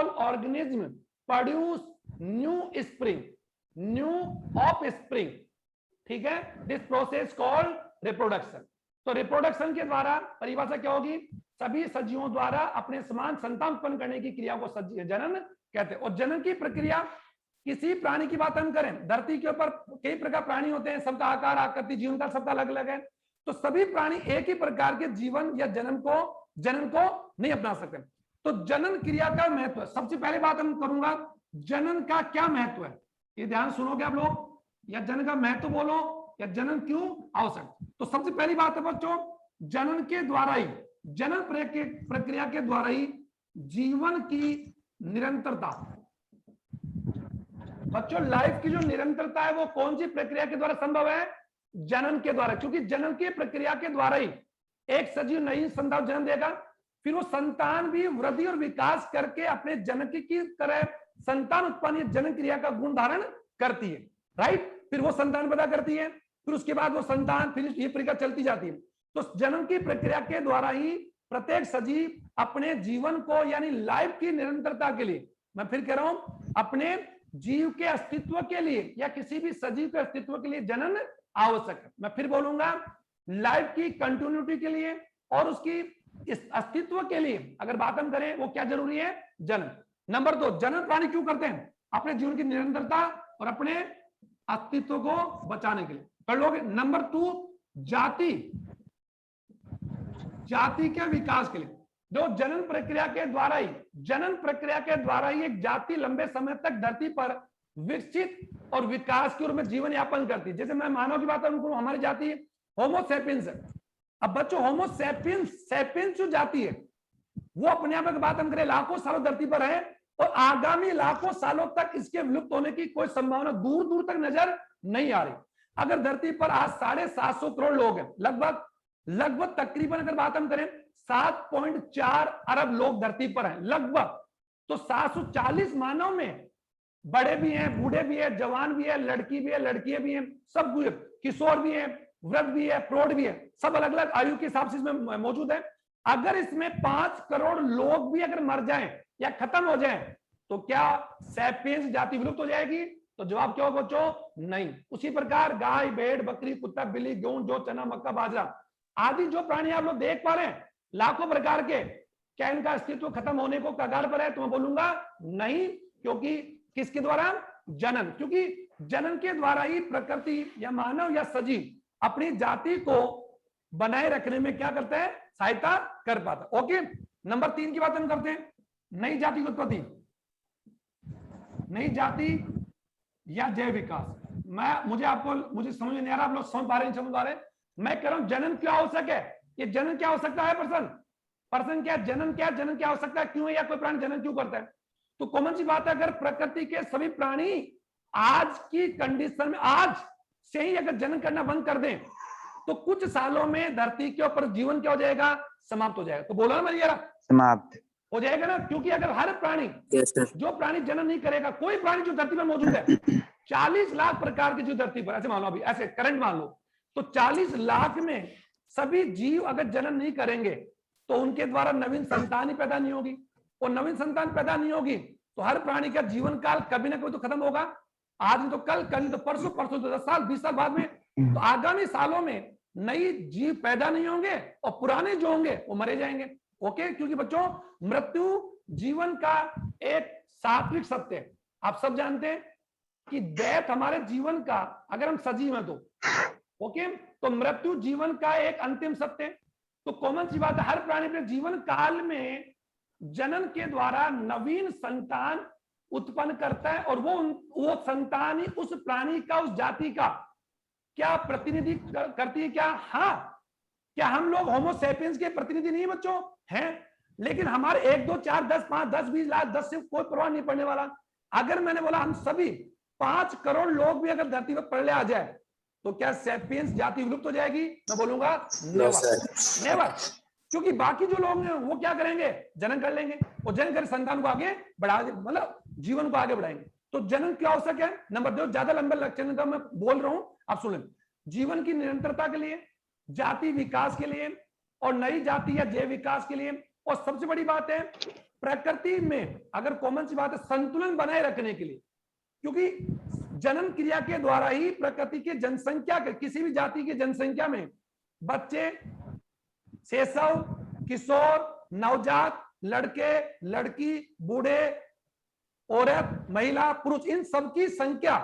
organism produce new offspring, ठीक है, दिस प्रोसेस कॉल्ड रिप्रोडक्शन। तो रिप्रोडक्शन के द्वारा परिभाषा क्या होगी? सभी सजीवों द्वारा अपने समान संतान उत्पन्न करने की क्रिया को जनन कहते हैं। और जनन की प्रक्रिया किसी प्राणी की बात हम करें, धरती के ऊपर कई प्रकार प्राणी होते हैं, सबका आकार, आकृति, जीवन काल सबका अलग अलग है, तो सभी प्राणी एक ही प्रकार के जीवन या जनन को नहीं अपना सकते। तो जनन क्रिया का महत्व, सबसे पहले बात हम करूंगा, जनन का क्या महत्व है, ये ध्यान सुनोगे आप लोग, या जनन का महत्व बोलो, या जनन क्यों आवश्यक। तो सबसे पहली बात है बच्चों, जनन के द्वारा ही, जनन प्रक्रिया के द्वारा ही जीवन की निरंतरता, बच्चों लाइफ की जो निरंतरता है वो कौन सी प्रक्रिया के द्वारा संभव है? जनन के द्वारा। क्योंकि जनन की प्रक्रिया के द्वारा ही एक सजीव नई संतान जन्म देगा, फिर वो संतान भी वृद्धि और विकास करके अपने जनक की तरह संतान उत्पन्न जनन क्रिया का गुण धारण करती है, राइट। फिर वो संतान पैदा करती है, फिर उसके बाद वो संतान, फिर ये प्रक्रिया चलती जाती है। तो जनन की प्रक्रिया के द्वारा ही प्रत्येक सजीव अपने जीवन को यानी लाइफ की निरंतरता के लिए, मैं फिर कह रहा हूं, अपने जीव के अस्तित्व के लिए या किसी भी सजीव के अस्तित्व के लिए जनन आवश्यक है। मैं फिर बोलूंगा, लाइफ की कंटिन्यूटी के लिए और उसकी इस अस्तित्व के लिए अगर बात हम करें, वो क्या जरूरी है? जनन। नंबर 2, जनन प्राणी क्यों करते हैं? अपने जीवन की निरंतरता और अपने अस्तित्व को बचाने के लिए कर लोगे। नंबर 2, जाति के विकास के लिए। जो जनन प्रक्रिया के द्वारा ही एक जाति लंबे समय तक धरती पर विकसित और विकास की ओर में जीवन यापन करती है। जैसे मैं मानव की बात करूं, हमारी जाति होमो सेपियंस है। अब बच्चों होमो सेपियंस जो जाति है वो अपने आप में बात हम करें लाखों सालों धरती पर है और आगामी लाखों सालों तक इसके विलुप्त होने की कोई संभावना दूर दूर तक नजर नहीं आ रही। अगर धरती पर आज 750 करोड़ लोग हैं, लगभग तकरीबन अगर बात हम करें 7.4 अरब लोग धरती पर हैं लगभग, तो 740 मानव में बड़े भी हैं, बूढ़े भी हैं, जवान भी है, लड़की भी है, लड़कियां भी हैं, सब किशोर भी हैं, वृद्ध भी है, प्रौढ़ भी है, सब अलग अलग आयु के हिसाब से इसमें मौजूद है। अगर इसमें 5 करोड़ लोग भी अगर मर जाएं या खत्म हो जाएं तो क्या सैपियंस जाति विलुप्त हो जाएगी? तो जवाब क्या होगा बच्चों? नहीं। उसी प्रकार गाय, भेड़, बकरी, कुत्ता, बिल्ली, गेहूं, जौ, चना, मक्का, बाजरा आदि जो प्राणी आप लोग देख पा रहे हैं लाखों प्रकार के, क्या इनका अस्तित्व खत्म होने को कगार पर है? तो मैं बोलूंगा नहीं, क्योंकि किसके द्वारा? जनन। क्योंकि जनन के द्वारा ही प्रकृति या मानव या सजीव अपनी जाति को बनाए रखने में क्या करते हैं? सहायता कर पाता। ओके, नंबर 3 की बात हम करते हैं, नई जाति की उत्पत्ति, नई जाति या जैव विकास। मुझे समझ नहीं आ रहा, आप लोग समझ पा रहे हैं, समझ पा रहे हैं? मैं कह रहा हूं जनन क्या आवश्यक है? ये जनन क्या आवश्यकता है? पर्सन क्या जनन क्या आवश्यकता है? क्यों है या कोई प्राणी जनन क्यों करता है? तो कॉमन सी बात है, अगर प्रकृति के सभी प्राणी आज की कंडीशन में आज से ही अगर जनन करना बंद कर दें तो कुछ सालों में धरती के ऊपर जीवन क्या हो जाएगा? समाप्त हो जाएगा। तो बोला ना मैं, समाप्त हो जाएगा ना, क्योंकि अगर हर प्राणी जो प्राणी जनन नहीं करेगा, कोई प्राणी जो धरती पर मौजूद है 40 लाख प्रकार के जो धरती पर, ऐसे मान लो अभी ऐसे करंट मान लो, तो 40 लाख में सभी जीव अगर जनन नहीं करेंगे तो उनके द्वारा नवीन संतान ही पैदा नहीं होगी, और नवीन संतान पैदा नहीं होगी तो हर प्राणी का जीवन काल कभी ना कभी तो खत्म होगा। आज नहीं तो कल, कल नहीं तो परसों, परसों तो 10 साल 20 साल बाद में, तो आगामी सालों में नई जीव पैदा नहीं होंगे और पुराने जो होंगे वो मरे जाएंगे। ओके, क्योंकि बच्चों मृत्यु जीवन का एक सात्विक सत्य है। आप सब जानते हैं कि डेथ हमारे जीवन का, अगर हम सजीव हैं तो ओके, तो मृत्यु जीवन का एक अंतिम सत्य है। तो कॉमन सी बात है, हर प्राणी अपने जीवन काल में जनन के द्वारा नवीन संतान उत्पन्न करता है, और वो संतान ही उस प्राणी का, उस जाति का क्या प्रतिनिधि करती है? क्या? हाँ, क्या हम लोग होमो सेपियंस के प्रतिनिधि नहीं बच्चों? हैं, लेकिन हमारे 1 2 4 10 5 10 20 लाख 10 से कोई परवाह नहीं पड़ने वाला। अगर मैंने बोला हम सभी 5 करोड़ लोग भी अगर धरती पर पड़े आ जाए तो क्या सेपियंस जाति विलुप्त हो जाएगी? मैं बोलूंगा नेवर। क्योंकि बाकी जो लोग हैं वो क्या करेंगे? जनन कर लेंगे, और जनन कर संतान को आगे बढ़ा, मतलब जीवन को आगे बढ़ाएंगे। तो जनन क्या आवश्यक है? नंबर 2, ज्यादा लंबे लक्षण का मैं बोल रहा हूं, आप सुन लें। जीवन की निरंतरता के लिए, जाति विकास के लिए, और नई जाति या जैव विकास के लिए, और सबसे बड़ी बात है प्रकृति में अगर कॉमन सी बात है संतुलन बनाए रखने के लिए, क्योंकि जनन क्रिया के द्वारा ही प्रकृति की जनसंख्या, किसी भी जाति की जनसंख्या में बच्चे, शैशव, किशोर, नवजात, लड़के, लड़की, बूढ़े, औरत, महिला, पुरुष, इन सबकी संख्या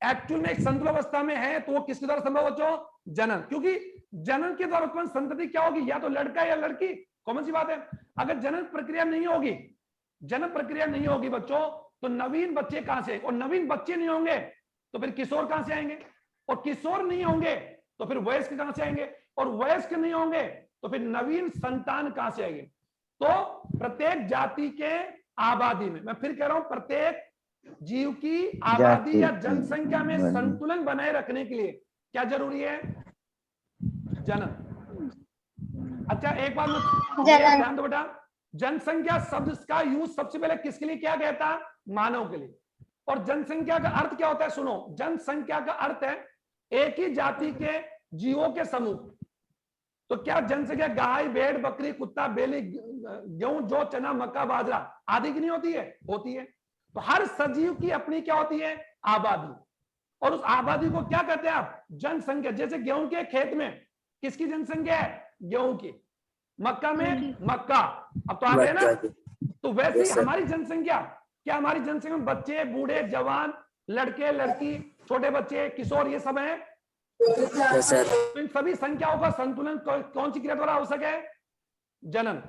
एक्चुअल में एक संतुलन अवस्था में है। तो वो किसके द्वारा संभव बच्चों? जनन। क्योंकि जनन के द्वारा उत्पन्न संतति क्या होगी? या तो लड़का या लड़की, कॉमन सी बात है। अगर जनन प्रक्रिया नहीं होगी बच्चों, तो नवीन बच्चे कहां से? और नवीन बच्चे नहीं होंगे तो फिर किशोर कहां से आएंगे? और किशोर नहीं होंगे तो फिर वयस्क कहां से आएंगे? और वयस्क नहीं होंगे तो फिर नवीन संतान कहां से आएंगे? तो प्रत्येक जाति के आबादी में, मैं फिर कह रहा हूं, प्रत्येक जीव की आबादी या जनसंख्या में संतुलन बनाए रखने के लिए क्या जरूरी है? जनन। अच्छा, एक बात ध्यान दो बेटा, जनसंख्या शब्द का यूज सबसे पहले किसके लिए किया गया था? मानव के लिए। और जनसंख्या का अर्थ क्या होता है? सुनो, जनसंख्या का अर्थ है एक ही जाति के जीवों के समूह। तो क्या जनसंख्या गाय, भेड़, बकरी, कुत्ता, बेली, गेहूं, जौ, चना, मक्का, बाजरा आदि की नहीं होती है? होती है। तो हर सजीव की अपनी क्या होती है? आबादी। और उस आबादी को क्या कहते हैं आप? जनसंख्या। जैसे गेहूं के खेत में किसकी जनसंख्या है? गेहूं की। मक्का में मक्का। अब तो आ गए ना? तो वैसे ही हमारी जनसंख्या, क्या हमारी जनसंख्या में बच्चे, बूढ़े, जवान, लड़के, लड़की, छोटे बच्चे, किशोर, ये सब है? तो इन सभी संख्याओं का संतुलन कौन सी क्रिया द्वारा आवश्यक है? जनन।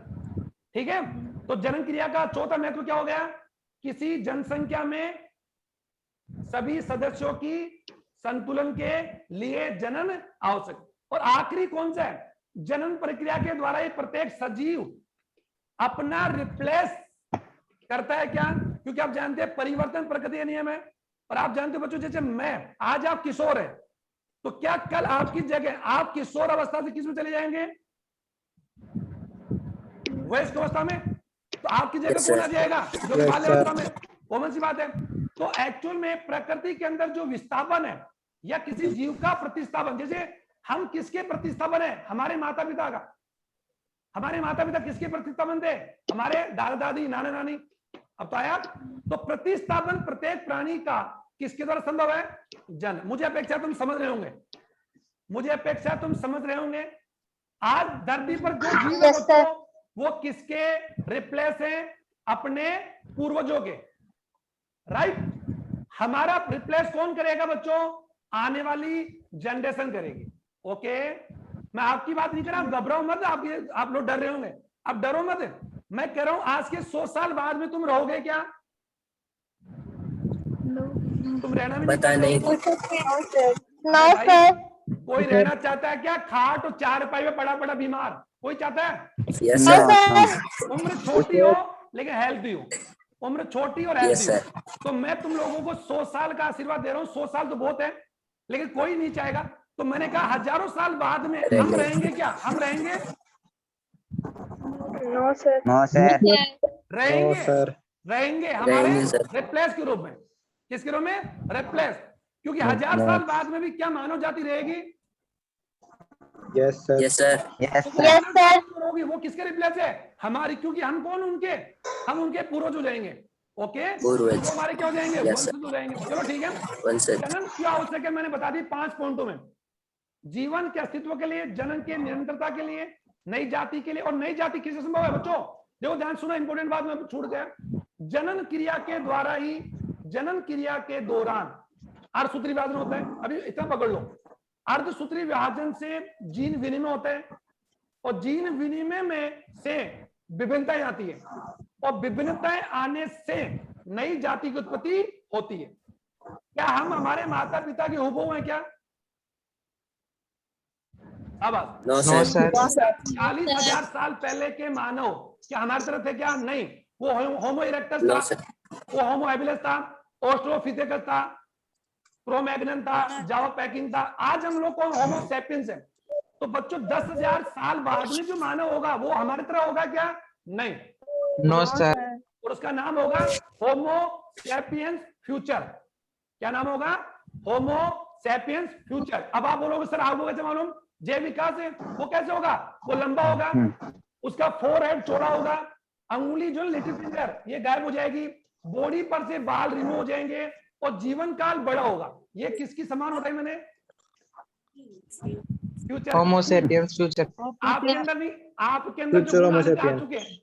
ठीक है, तो जनन क्रिया का चौथा महत्व क्या हो गया? किसी जनसंख्या में सभी सदस्यों की संतुलन के लिए जनन आवश्यक। और आखिरी कौन सा है? जनन प्रक्रिया के द्वारा ही प्रत्येक सजीव अपना रिप्लेस करता है। क्या? क्योंकि आप जानते हैं परिवर्तन प्रकृति का नियम है। और आप जानते हो बच्चों, जैसे मैं आज आप किशोर है, तो क्या कल आपकी जगह आप किशोर अवस्था से किस में चले जाएंगे? वयस्क अवस्था में। तो आपकी जगह कौन आ जाएगा? जो बाल्य अवस्था में। कॉमन सी बात है। तो एक्चुअल में प्रकृति के अंदर जो विस्थापन है या किसी जीव का प्रतिस्थापन, जैसे हम किसके प्रतिस्थापन है? हमारे माता पिता का। हमारे माता पिता किसके प्रतिस्थापन थे? हमारे दादा दादी, नाना नानी। अब तो आया। तो प्रतिस्थापन प्रत्येक प्राणी का किसके द्वारा संभव है? जन। मुझे अपेक्षा तुम समझ रहे होंगे, मुझे अपेक्षा तुम समझ रहे होंगे। आज धरती पर जो जीव है बच्चों, वो किसके रिप्लेस है? अपने पूर्वजों के। राइट। हमारा रिप्लेस कौन करेगा बच्चों? आने वाली जनरेशन करेगी। ओके, मैं आपकी बात नहीं कर रहा, घबराओ मत। आप लोग डर रहे होंगे, अब डरो मत। मैं कह रहा हूं आज के 100 साल बाद में तुम रहोगे क्या? तुम रहना भी पता नहीं। No sir. कोई रहना चाहता है क्या खाट और चारपाई में पड़ा पड़ा बीमार? कोई चाहता है? Yes no sir. सर। उम्र छोटी हो लेकिन हेल्थी हो। उम्र छोटी और यस हेल्थी सर। हो। तो मैं तुम लोगों को 100 साल का आशीर्वाद दे रहा हूँ। 100 साल तो बहुत है, लेकिन कोई नहीं चाहेगा। तो मैंने कहा हजारों साल बाद में हम रहेंगे क्या? हम रहेंगे? No sir. No sir. रहेंगे। रहेंगे हमारे रहेंगे सर। रिप्लेस के रूप में। किसके रूप में? रिप्लेस। क्योंकि 1000 साल बाद में भी क्या मानव जाति रहेगी? Yes sir. Yes sir. Yes sir. होगी। वो किसके रिप्लेस है? हमारी। क्योंकि हम कौन? उनके। हम उनके पूर्वज हो जाएंगे। ओके, पूर्वज। तो हमारे क्या हो जाएंगे? Yes, sir. वंशज हो जाएंगे। चलो ठीक है। वंशज। जनन क्यों आवश्यक है मैंने बता दी 5 पॉइंटों में। जीवन के अस्तित्व के लिए, जनन के निरंतरता के लिए, नई जाति के लिए। और नई जाति किससे संभव है बच्चों? देखो ध्यान सुनो, इंपोर्टेंट बात में छूट गया। जनन क्रिया के द्वारा ही, जनन क्रिया के दौरान अर्धसूत्री विभाजन होता है। अभी इतना पकड़ लो, अर्धसूत्री विभाजन से जीन विनिमय होता है। और जीन विनिमय में से विभिन्नताएं आती है। और विभिन्नताएं आने से नई जाति की उत्पत्ति होती है। क्या हम हमारे माता पिता के हुबहू हैं क्या? अब नो सर। 40,000 साल पहले के मानव क्या हमारी तरफ थे क्या? नहीं। वो होमो इरेक्टस नो था, सर। वो होमो हैबिलिस था, ऑस्ट्रोपिथेकस था, क्रो-मैग्नन था, जावा पैकिंग था। आज हम लोग कौन? होमो सैपियंस है। तो बच्चों 10,000 साल बाद में जो मानव होगा वो हमारी तरह होगा क्या? नहीं। No sir. और उसका नाम होगा होमो सैपियंस फ्यूचर। क्या नाम होगा? Homo sapiens future. अब आप बोलोगे सर आपको कैसे मालूम? जय विकास है। वो कैसे होगा? वो लंबा होगा, उसका फोरहेड चौड़ा होगा, अंगुली जो लिटिल फिंगर ये गायब हो जाएगी, बॉडी पर से बाल रिमूव हो जाएंगे और जीवन काल बड़ा होगा। ये किसकी समान बताई मैंने? फ्यूचर। होमो सेपियंस फ्यूचर। आपके अंदर नहीं, आपके अंदर जो गुण आ चुके हैं